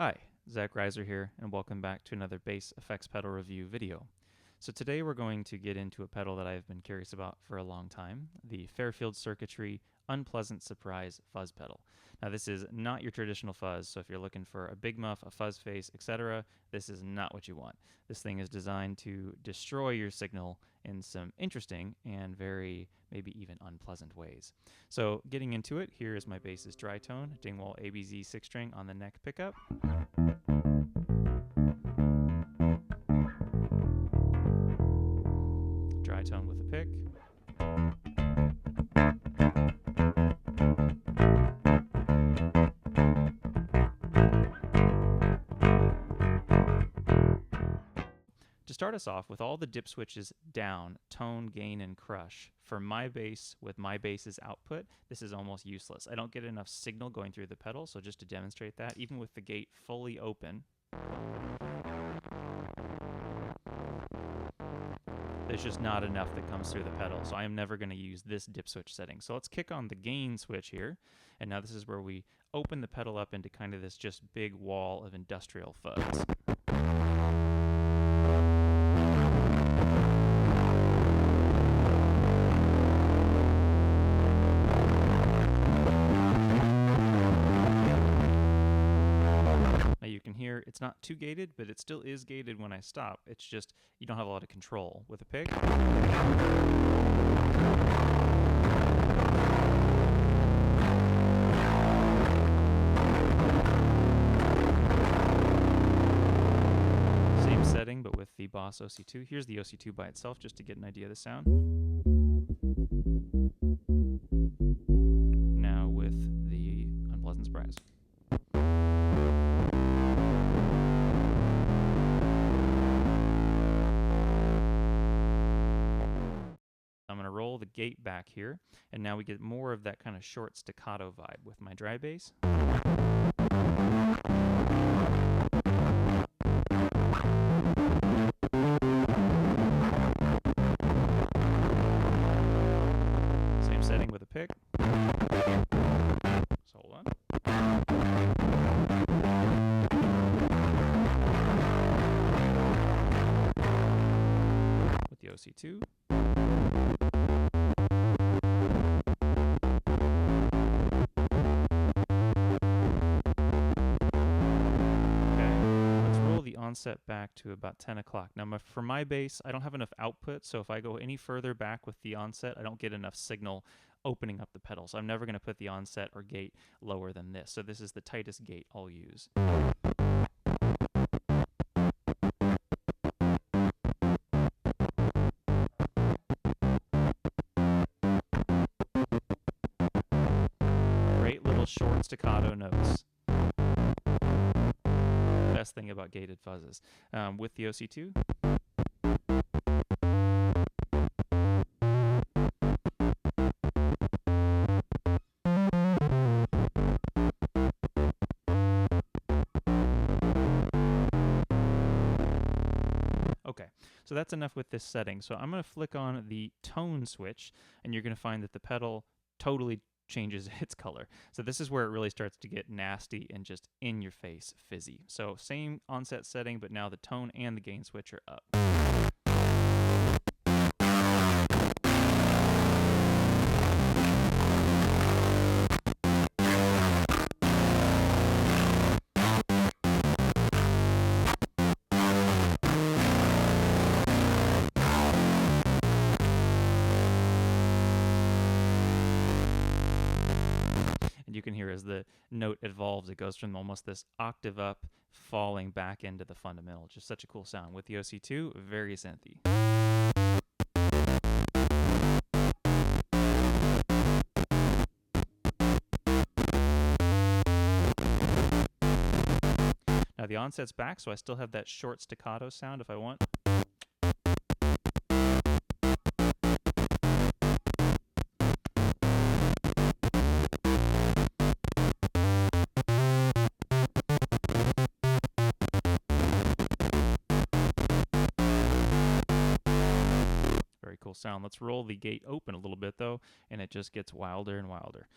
Hi, Zach Reiser here, and welcome back to another bass effects pedal review video. So today we're going to get into a pedal that I've been curious about for a long time, the Fairfield Circuitry Unpleasant Surprise Fuzz Pedal. Now this is not your traditional fuzz, so if you're looking for a big muff, a fuzz face, etc., this is not what you want. This thing is designed to destroy your signal in some interesting and very, maybe even unpleasant ways. So getting into it, here is my bass's dry tone, Dingwall ABZ 6-string on the neck pickup. Dry tone with a pick. To start us off, with all the dip switches down, tone, gain, and crush, for my bass, with my bass's output, this is almost useless. I don't get enough signal going through the pedal, so just to demonstrate that, even with the gate fully open, there's just not enough that comes through the pedal, so I am never going to use this dip switch setting. So let's kick on the gain switch here, and now this is where we open the pedal up into kind of this just big wall of industrial fuzz. Now you can hear it's not too gated, but it still is gated when I stop. It's just you don't have a lot of control. With a pick, same setting, but with the Boss OC2. Here's the OC2 by itself, just to get an idea of the sound. Now with the Unpleasant Surprise. I'm going to roll the gate back here, and now we get more of that kind of short staccato vibe with my dry bass. Same setting with a pick. So hold on. With the OC2. Onset back to about 10 o'clock. Now for my bass, I don't have enough output, so if I go any further back with the onset, I don't get enough signal opening up the pedal. So I'm never going to put the onset or gate lower than this. So this is the tightest gate I'll use. Great little short staccato notes. Best thing about gated fuzzes. With the OC2. Okay, so that's enough with this setting. So I'm going to flick on the tone switch, and you're going to find that the pedal totally changes its color. So this is where it really starts to get nasty and just in your face fizzy. So same onset setting, but now the tone and the gain switch are up. You can hear as the note evolves, it goes from almost this octave up, falling back into the fundamental. Just such a cool sound. With the OC2, very synthy. Now the onset's back, so I still have that short staccato sound if I want. Cool sound. Let's roll the gate open a little bit though, and it just gets wilder and wilder.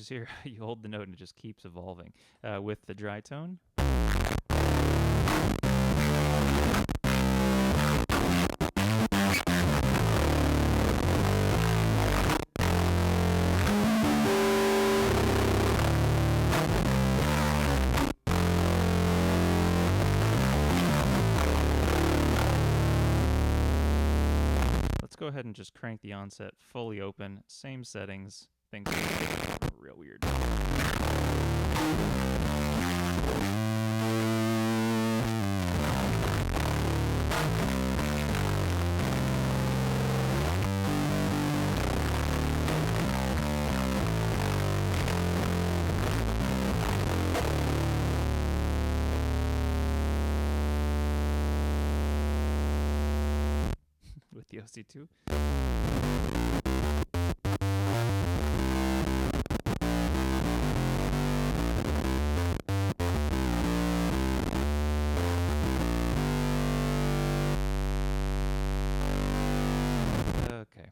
changes here. You hold the note and it just keeps evolving. With the dry tone, go ahead and just crank the onset fully open, same settings, things are get real weird. With the OC2. Okay.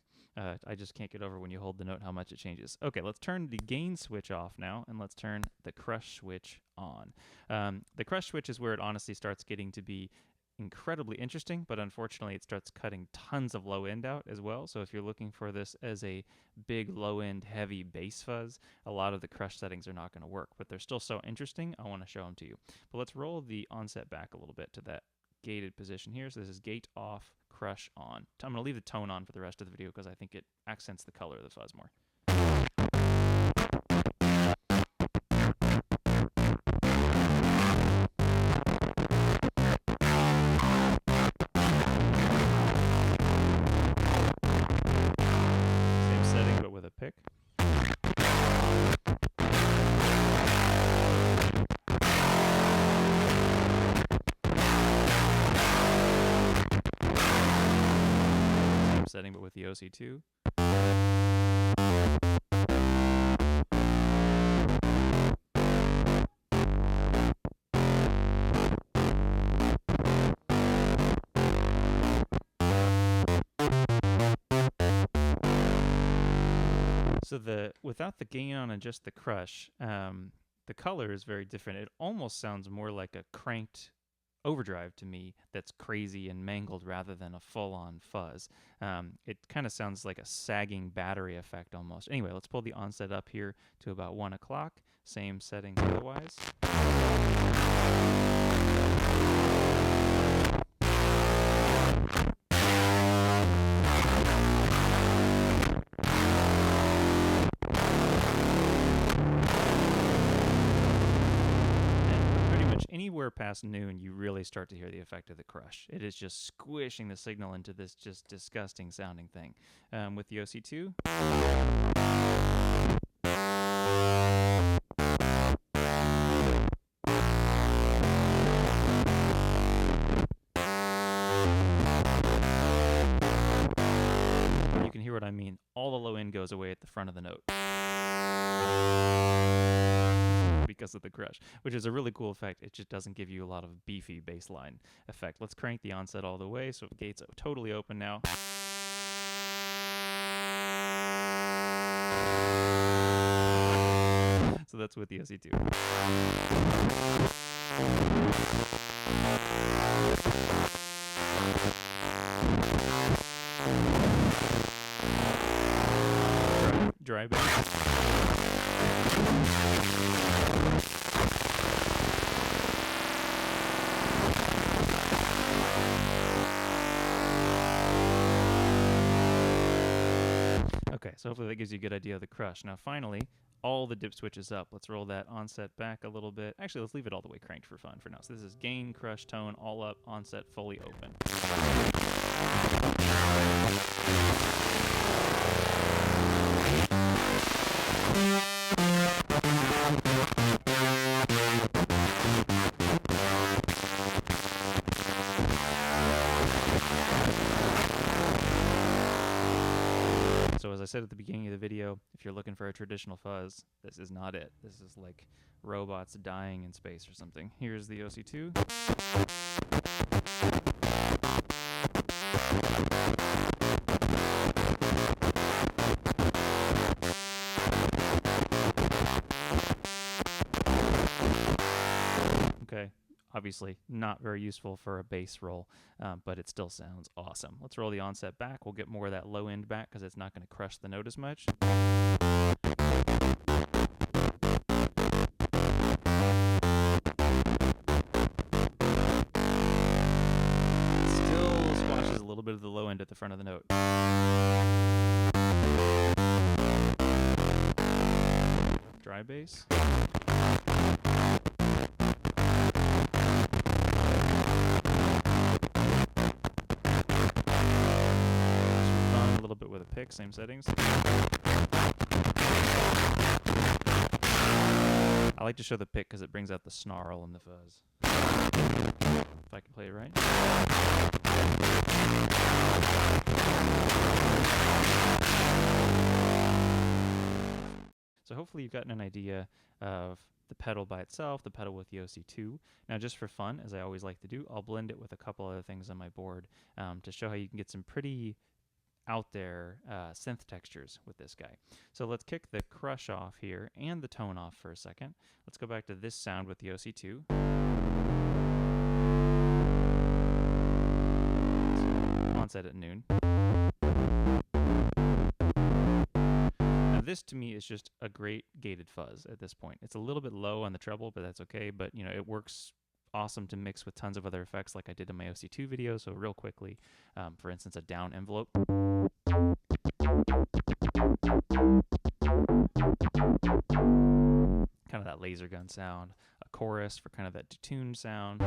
I just can't get over when you hold the note how much it changes. Okay, let's turn the gain switch off now, and let's turn the crush switch on. The crush switch is where it honestly starts getting to be incredibly interesting, but unfortunately it starts cutting tons of low end out as well. So if you're looking for this as a big low end heavy bass fuzz, a lot of the crush settings are not going to work, but they're still so interesting, I want to show them to you. But let's roll the onset back a little bit to that gated position here. So this is gate off, crush on. I'm going to leave the tone on for the rest of the video because I think it accents the color of the fuzz more. Pick. Same setting, but with the OC2. So without the gain on and just the crush, the color is very different. It almost sounds more like a cranked overdrive to me that's crazy and mangled rather than a full-on fuzz. It kind of sounds like a sagging battery effect almost. Anyway, let's pull the onset up here to about 1 o'clock. Same settings otherwise. Anywhere past noon, you really start to hear the effect of the crush. It is just squishing the signal into this just disgusting sounding thing. With the OC2. You can hear what I mean. All the low end goes away at the front of the note. Because of the crush, which is a really cool effect. It just doesn't give you a lot of beefy bass line effect. Let's crank the onset all the way so the gate's totally open now. So that's with the OC2. Dry bass. Okay, so hopefully that gives you a good idea of the crush. Now finally, all the dip switches up. Let's roll that onset back a little bit. Actually, let's leave it all the way cranked for fun for now. So this is gain, crush, tone, all up, onset fully open. So as I said at the beginning of the video, if you're looking for a traditional fuzz, this is not it. This is like robots dying in space or something. Here's the OC2. Obviously not very useful for a bass roll, but it still sounds awesome. Let's roll the onset back. We'll get more of that low end back because it's not going to crush the note as much. Still squashes a little bit of the low end at the front of the note. Dry bass. A little bit with a pick, same settings. I like to show the pick because it brings out the snarl and the fuzz. If I can play it right. So hopefully you've gotten an idea of the pedal by itself, the pedal with the OC2. Now just for fun, as I always like to do, I'll blend it with a couple other things on my board to show how you can get some pretty out there synth textures with this guy. So let's kick the crush off here and the tone off for a second. Let's go back to this sound with the OC2. So onset at noon. Now this to me is just a great gated fuzz at this point. It's a little bit low on the treble, but that's okay. But you know, it works awesome to mix with tons of other effects like I did in my OC2 video. So real quickly, for instance, a down envelope. Kind of that laser gun sound. A chorus for kind of that detuned sound.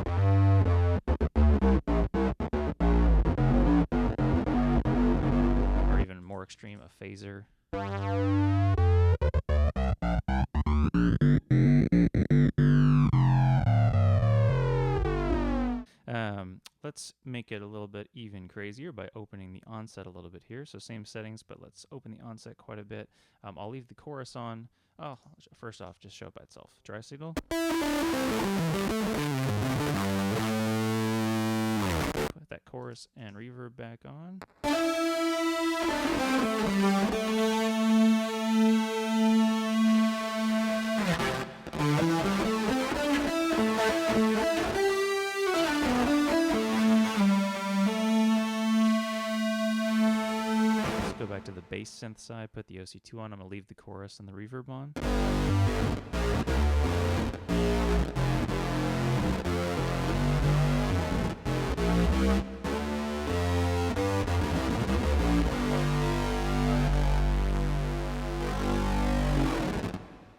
Or even more extreme, a phaser. Let's make it a little bit even crazier by opening the onset a little bit here. So same settings, but let's open the onset quite a bit. I'll leave the chorus on. Oh, first off, just show it by itself. Dry signal. Put that chorus and reverb back on. Go back to the bass synth side, put the OC2 on. I'm going to leave the chorus and the reverb on.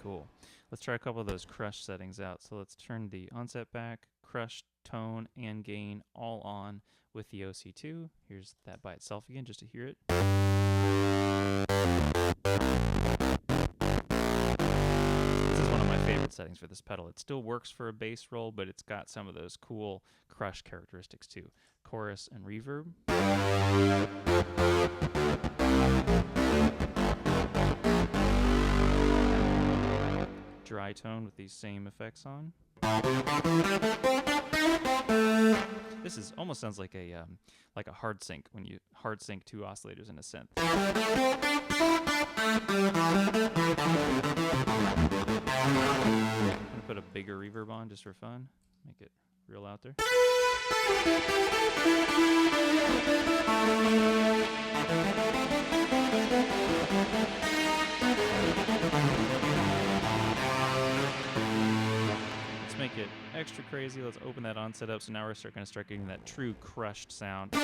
Cool. Let's try a couple of those crush settings out. So let's turn the onset back, crush, tone, and gain all on with the OC2. Here's that by itself again, just to hear it. This is one of my favorite settings for this pedal. It still works for a bass roll, but it's got some of those cool crush characteristics too. Chorus and reverb. Dry tone with these same effects on. This is almost sounds like a hard sync when you hard sync two oscillators in a synth. I'm gonna put a bigger reverb on just for fun, make it real out there. Make it extra crazy. Let's open that onset up. So now we're going to start getting that true crushed sound. A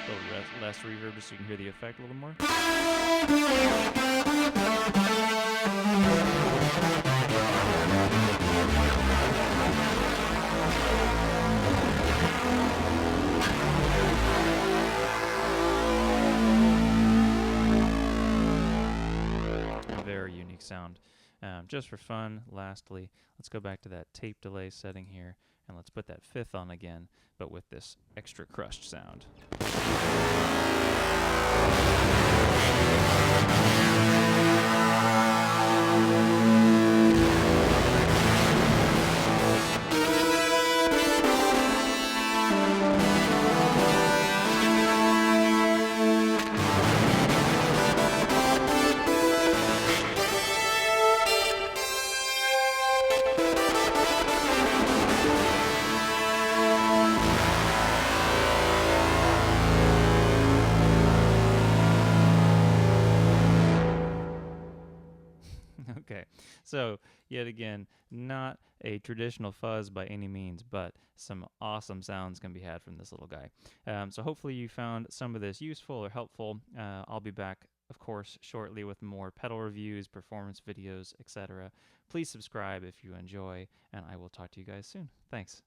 little less reverb just so you can hear the effect a little more. Very unique sound. Just for fun, lastly, let's go back to that tape delay setting here, and let's put that fifth on again, but with this extra crushed sound. Okay, so yet again, not a traditional fuzz by any means, but some awesome sounds can be had from this little guy. So hopefully you found some of this useful or helpful. I'll be back, of course, shortly with more pedal reviews, performance videos, etc. Please subscribe if you enjoy, and I will talk to you guys soon. Thanks.